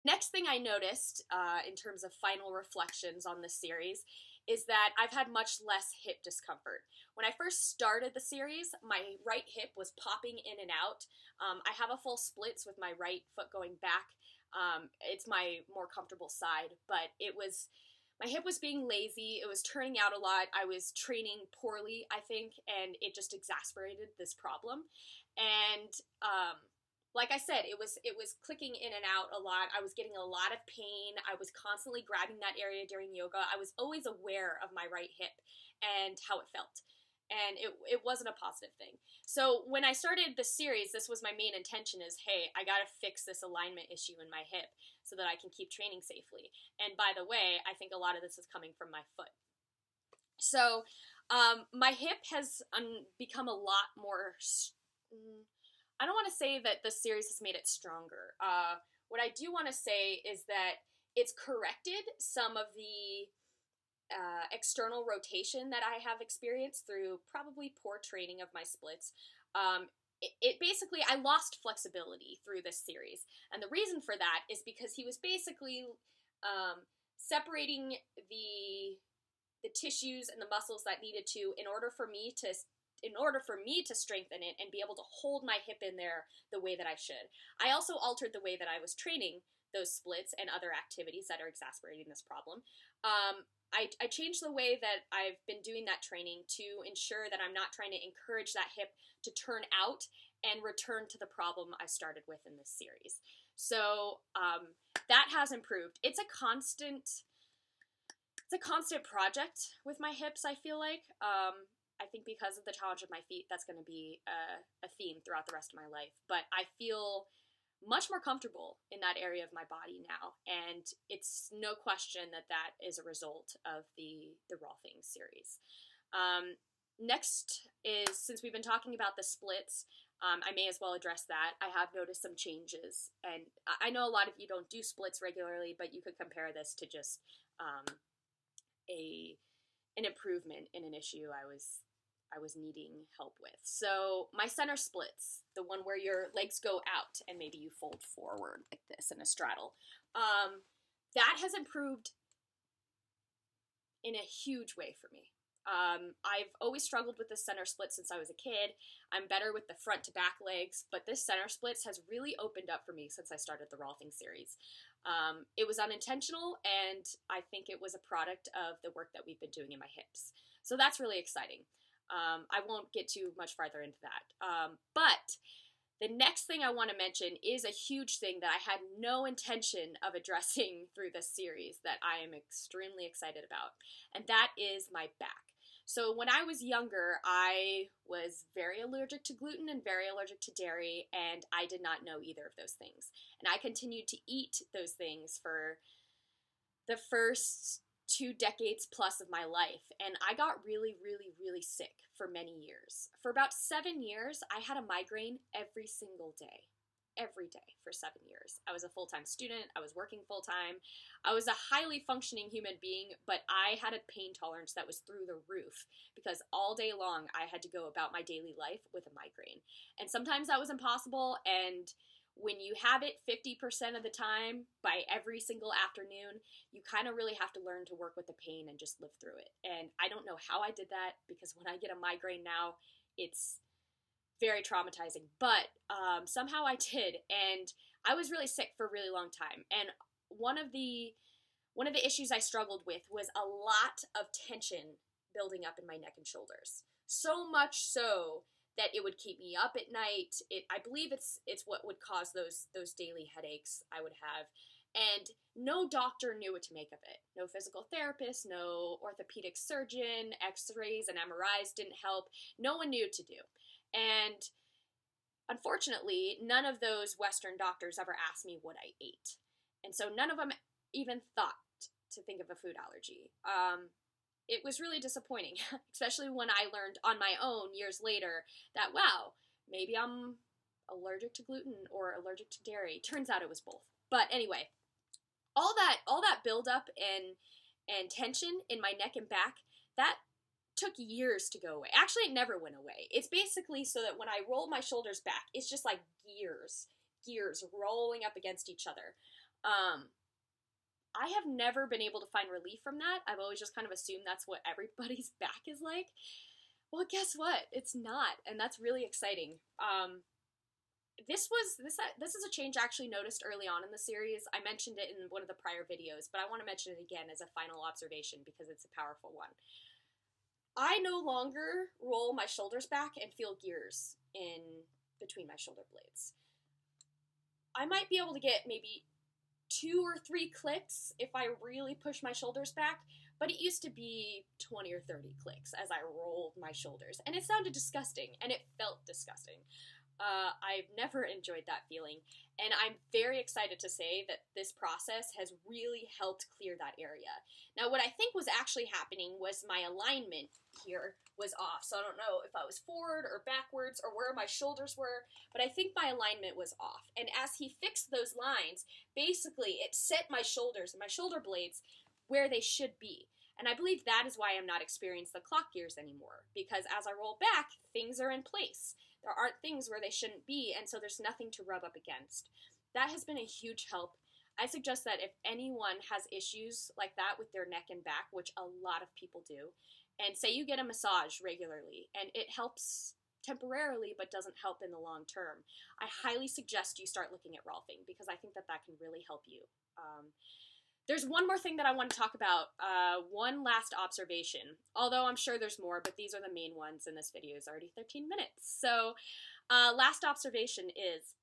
Next thing I noticed in terms of final reflections on this series is that I've had much less hip discomfort. When I first started the series, my right hip was popping in and out. I have a full splits with my right foot going back. It's my more comfortable side, but my hip was being lazy. It was turning out a lot. I was training poorly, I think, and it just exacerbated this problem. And like I said, it was clicking in and out a lot. I was getting a lot of pain. I was constantly grabbing that area during yoga. I was always aware of my right hip and how it felt. And it wasn't a positive thing. So when I started this series, this was my main intention is, hey, I got to fix this alignment issue in my hip so that I can keep training safely. And by the way, I think a lot of this is coming from my foot. So my hip has become a lot more... I don't want to say that the series has made it stronger. What I do want to say is that it's corrected some of the external rotation that I have experienced through probably poor training of my splits. It basically, I lost flexibility through this series. And the reason for that is because he was basically separating the tissues and the muscles that needed to in order for me to strengthen it and be able to hold my hip in there the way that I should. I also altered the way that I was training those splits and other activities that are exacerbating this problem. I changed the way that I've been doing that training to ensure that I'm not trying to encourage that hip to turn out and return to the problem I started with in this series. So that has improved. It's a constant project with my hips, I feel like. I think because of the challenge of my feet, that's going to be a theme throughout the rest of my life. But I feel much more comfortable in that area of my body now. And it's no question that that is a result of the Rolfing series. Next is, since we've been talking about the splits, I may as well address that. I have noticed some changes. And I know a lot of you don't do splits regularly, but you could compare this to just an improvement in an issue I was needing help with. So my center splits, the one where your legs go out and maybe you fold forward like this in a straddle, that has improved in a huge way for me. I've always struggled with the center split since I was a kid. I'm better with the front to back legs, but this center splits has really opened up for me since I started the Rolfing series. It was unintentional, and I think it was a product of the work that we've been doing in my hips. So that's really exciting. I won't get too much farther into that. But the next thing I want to mention is a huge thing that I had no intention of addressing through this series that I am extremely excited about, and that is my back. So when I was younger, I was very allergic to gluten and very allergic to dairy, and I did not know either of those things. And I continued to eat those things for the first 2 decades plus of my life, and I got really, really, really sick for many years. For about 7 years, I had a migraine every single day. Every day for 7 years. I was a full-time student. I was working full-time. I was a highly functioning human being, but I had a pain tolerance that was through the roof because all day long I had to go about my daily life with a migraine. And sometimes that was impossible, and when you have it 50% of the time by every single afternoon, you kind of really have to learn to work with the pain and just live through it. And I don't know how I did that because when I get a migraine now, it's very traumatizing, but somehow I did, and I was really sick for a really long time. And one of the issues I struggled with was a lot of tension building up in my neck and shoulders. So much so that it would keep me up at night. I believe it's what would cause those daily headaches I would have. And no doctor knew what to make of it. No physical therapist, no orthopedic surgeon, x-rays and MRIs didn't help. No one knew what to do. And unfortunately, none of those Western doctors ever asked me what I ate. And so none of them even thought to think of a food allergy. It was really disappointing, especially when I learned on my own years later that, wow, maybe I'm allergic to gluten or allergic to dairy. Turns out it was both. But anyway, all that buildup and tension in my neck and back, that took years to go away. Actually, it never went away. It's basically so that when I roll my shoulders back, it's just like gears rolling up against each other. I have never been able to find relief from that. I've always just kind of assumed that's what everybody's back is like. Well, guess what? It's not, and that's really exciting. This is a change I actually noticed early on in the series. I mentioned it in one of the prior videos, but I want to mention it again as a final observation because it's a powerful one. I no longer roll my shoulders back and feel gears in between my shoulder blades. I might be able to get maybe 2 or 3 clicks if I really push my shoulders back, but it used to be 20 or 30 clicks as I rolled my shoulders, and it sounded disgusting, and it felt disgusting. I've never enjoyed that feeling, and I'm very excited to say that this process has really helped clear that area. Now, what I think was actually happening was my alignment here was off, so I don't know if I was forward or backwards or where my shoulders were, but I think my alignment was off, and as he fixed those lines, basically it set my shoulders and my shoulder blades where they should be. And I believe that is why I'm not experiencing the clock gears anymore, because as I roll back, things are in place. There aren't things where they shouldn't be, and so there's nothing to rub up against. That has been a huge help. I suggest that if anyone has issues like that with their neck and back, which a lot of people do, and say you get a massage regularly, and it helps temporarily but doesn't help in the long term, I highly suggest you start looking at Rolfing, because I think that that can really help you. There's one more thing that I want to talk about, one last observation, although I'm sure there's more, but these are the main ones, and this video is already 13 minutes. So last observation is,